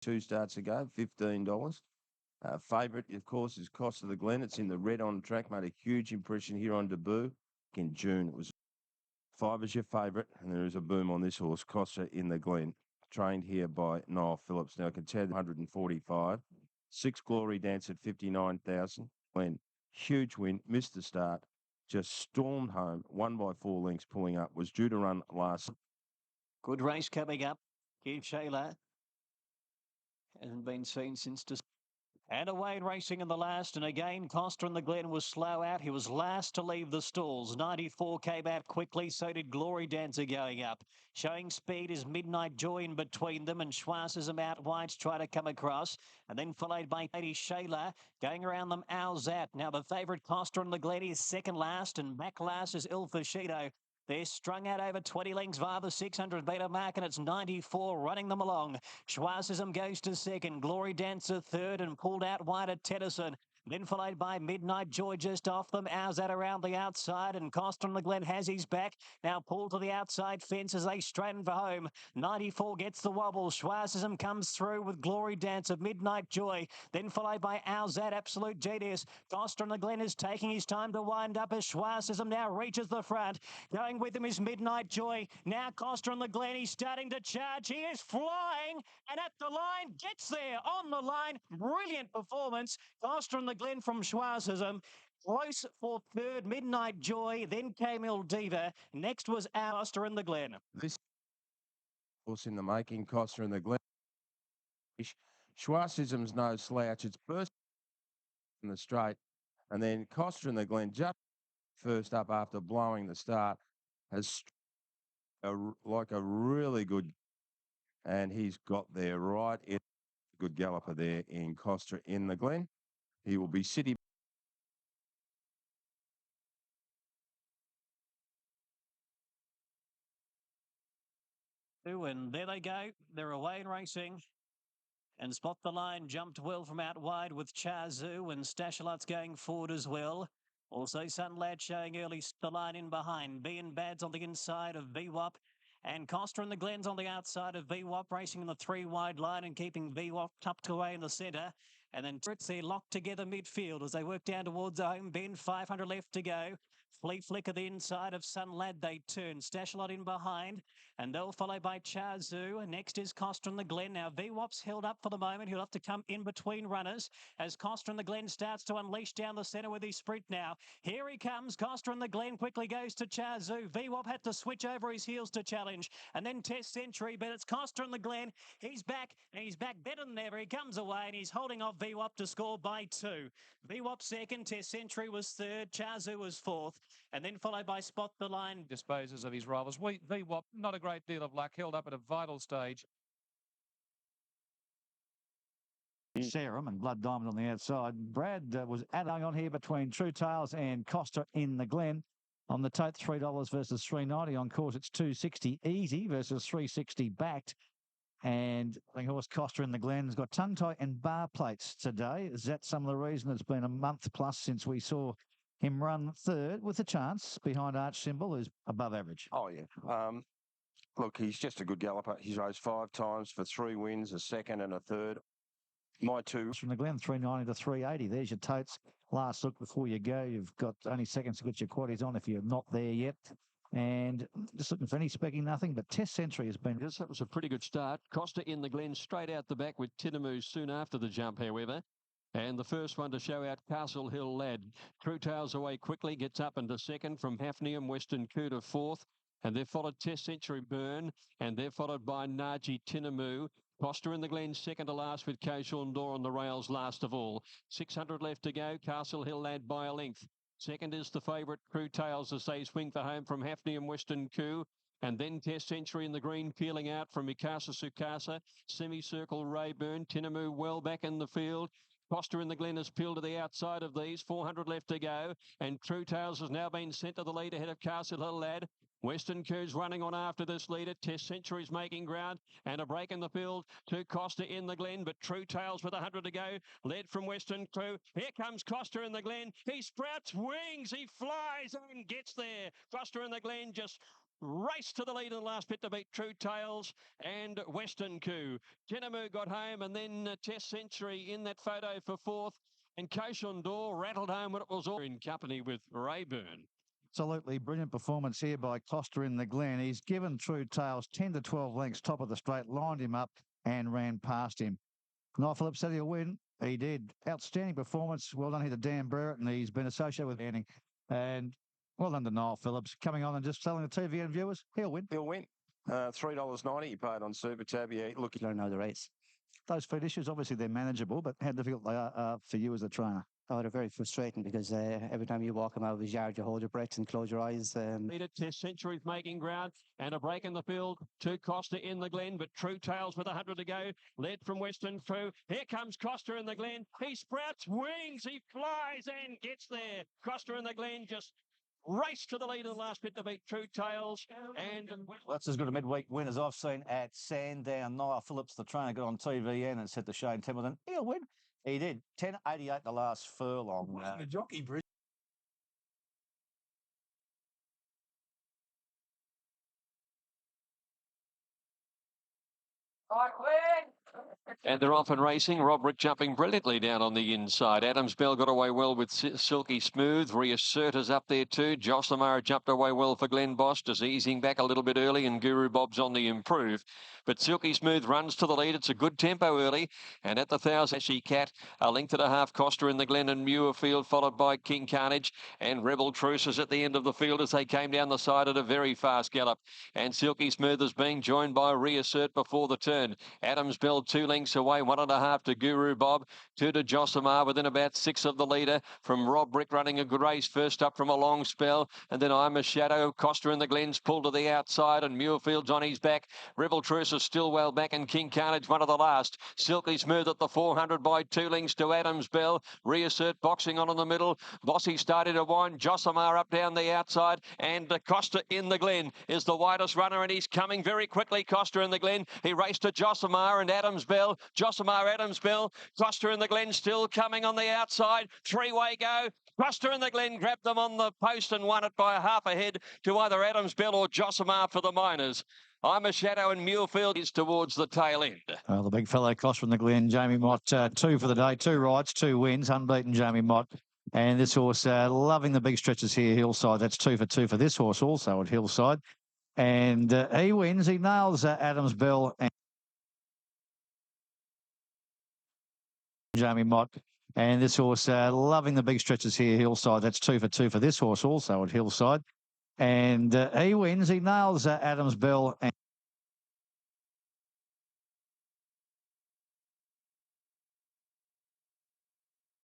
2 starts ago, $15. Favourite, of course, is Costa the Glen. It's in the red on track, made a huge impression here on debut. In June, it was 5 is your favourite, and there is a boom on this horse, Costa in the Glen, trained here by Niall Phillips. Now, I can tell you 145. 6 Glory Dance at 59,000. Glen, huge win, missed the start, just stormed home, won by 4 lengths, pulling up, was due to run last. Good race coming up. Keith Shayla hasn't been seen since and away and racing in the last, and again Costa in the Glen was slow out. He was last to leave the stalls. 94 came out quickly, so did Glory Dancer going up. Showing speed is Midnight Joy in between them, and Schwarzism out wide to try to come across, and then followed by Lady Shayla. Going around them, Alzat. Now the favourite Costa in the Glen is second last, and back last is Il Fascino. They're strung out over 20 lengths via the 600 metre mark, and it's 94 running them along. Schwarzism goes to second, Glory Dancer third, and pulled out wide at Tennyson. Then followed by Midnight Joy just off them. Alzat around the outside, and Costa in the Glen has his back. Now pulled to the outside fence as they straighten for home. 94 gets the wobble. Schwarzism comes through with Glory Dancer, Midnight Joy. Then followed by Alzat, Absolute Genius. Costa in the Glen is taking his time to wind up as Schwarzism now reaches the front. Going with him is Midnight Joy. Now Costa in the Glen, he's starting to charge. He is flying, and at the line, gets there on the line. Brilliant performance. Costa in the Glen from Schwarzism. Close for third, Midnight Joy. Then came Il Diva. Next was Costa in the Glen. This horse in the making, Costa in the Glen. Schwarzism's no slouch. It's burst in the straight, and then Costa in the Glen, just first up after blowing the start, has like a really good, and he's got there right in. Good galloper there in Costa in the Glen. He will be city. And there they go. They're away and racing. And Spot the Line jumped well from out wide with Chazu, and Stashalot's going forward as well. Also, Sunlad showing early the line in behind. B and Bad's on the inside of VWAP. And Costa and the Glens on the outside of VWAP, racing in the 3 wide line and keeping VWAP tucked away in the centre. And then Tritz, they're locked together midfield as they work down towards the home bend. 500 left to go. Flea Flicker the inside of Sunlad, they turn. Stashalot in behind, and they'll follow by Chazu. Next is Costa and the Glen. Now VWAP's held up for the moment. He'll have to come in between runners as Costa and the Glen starts to unleash down the centre with his sprint now. Here he comes. Costa and the Glen quickly goes to Chazu. VWAP had to switch over his heels to challenge, and then Test Century, but it's Costa and the Glen. He's back, and he's back better than ever. He comes away, and he's holding off VWAP to score by 2. VWAP second, Test Century was third, Chazu was fourth, and then followed by Spot the Line. Disposes of his rivals. VWAP, not a great deal of luck, held up at a vital stage. Serum and Blood Diamond on the outside. Brad was adding on here between True Tales and Costa in the Glen. On the tote, $3 versus $3.90. On course, it's $2.60 easy versus $3.60 backed. And I think horse Costa in the Glen has got tongue tie and bar plates today. Is that some of the reason it's been a month plus since we saw him run third with a chance behind Arch Symbol, who's above average? Oh, yeah. Look, he's just a good galloper. He's raced 5 times for 3 wins, a second and a third. My 2. From the Glen, 390 to 380. There's your totes. Last look before you go. You've got only seconds to get your quaddies on if you're not there yet. And just looking for any specking, nothing, but Test Century has been. Yes, that was a pretty good start. Costa in the Glen straight out the back with Tinamu soon after the jump, however. And the first one to show out, Castle Hill Lad. True Tales away quickly, gets up into second from Hafnium, Western Coup to fourth. And they're followed Test Century Burn, and they're followed by Naji Tinamu. Costa in the Glen second to last with Koshawn Door on the rails last of all. 600 left to go. Castle Hill Lad by a length. Second is the favourite True Tales as they swing for home from Hafnium Western Coup. And then Test Century in the green peeling out from Mikasa Sukasa. Semicircle Rayburn. Tinamu well back in the field. Costa in the Glen has peeled to the outside of these. 400 left to go. And True Tales has now been sent to the lead ahead of Castle Hill Lad. Western Coos running on after this leader. Test Century's making ground, and a break in the field to Costa in the Glen, but True Tales with 100 to go, led from Western Crew. Here comes Costa in the Glen. He sprouts wings, he flies and gets there. Costa in the Glen just Race to the lead in the last bit to beat True Tales and Western Coup. Tinamu got home, and then Test Century in that photo for fourth. And Koshan Door rattled home when it was all in company with Rayburn. Absolutely brilliant performance here by Costa in the Glen. He's given True Tales 10 to 12 lengths top of the straight, lined him up and ran past him. Niall Phillips said he'll win. He did. Outstanding performance. Well done here to Dan Barrett, and he's been associated with Anning. And well done to Niall Phillips. Coming on and just telling the TVN viewers, he'll win. He'll win. $3.90 he paid on Super Tab. Yeah, look, You don't know the race. Those feet issues, obviously they're manageable, but how difficult they are for you as a trainer? Oh, they're very frustrating because every time you walk him out of his yard, you hold your breath and close your eyes. Leader Test Century's making ground, and a break in the field to Costa in the Glen, but True Tales with 100 to go, led from Western Crew. Here comes Costa in the Glen. He sprouts wings, he flies and gets there. Costa in the Glen just race to the lead in the last bit to beat True Tales. And That's as good a midweek win as I've seen at Sandown. Niall Phillips, the trainer, got on TVN and said to Shane Templeton, he'll win. He did. 10.88 the last furlong. the jockey bridge. And they're off and racing. Robrick jumping brilliantly down on the inside. Adams Bell got away well with Silky Smooth. Reasserters up there too. Jocelyn jumped away well for Glenn Boss, just easing back a little bit early, and Guru Bob's on the improve. But Silky Smooth runs to the lead. It's a good tempo early. And at the 1,000, She Cat, a length and a half, Costa in the Glen and Muirfield, followed by King Carnage and Rebel Truces at the end of the field as they came down the side at a very fast gallop. And Silky Smooth is being joined by Reassert before the turn. Adams Bell 2 lengths away, 1.5 to Guru Bob, 2 to Josimar within about 6 of the leader from Rob Brick running a good race first up from a long spell, and then I'm a Shadow. Costa in the Glens pulled to the outside and Muirfield's on his back. Rebel Truce is still well back and King Carnage one of the last. Silky Smooth at the 400 by 2 lengths to Adams Bell. Reassert boxing on in the middle. Bossy started to wind. Josimar up down the outside, and Costa in the Glen is the widest runner, and he's coming very quickly. Costa in the Glen, he raced to Josimar and Adams Bell. Josimar, Adams Bell. Costa in the Glen still coming on the outside. 3-way go. Costa in the Glen grabbed them on the post and won it by a half a head to either Adams Bell or Josimar for the Miners. I'm a Shadow and Muirfield is towards the tail end. Well, the big fellow Costa in the Glen, Jamie Mott, 2 for the day, 2 rides, 2 wins, unbeaten Jamie Mott. And this horse, loving the big stretches here, Hillside. That's 2 for 2 for this horse also at Hillside. And he wins. He nails Adams Bell and Jamie Mott. And this horse, loving the big stretches here, Hillside. That's 2 for 2 for this horse also at Hillside. And he wins. He nails Adams Bell and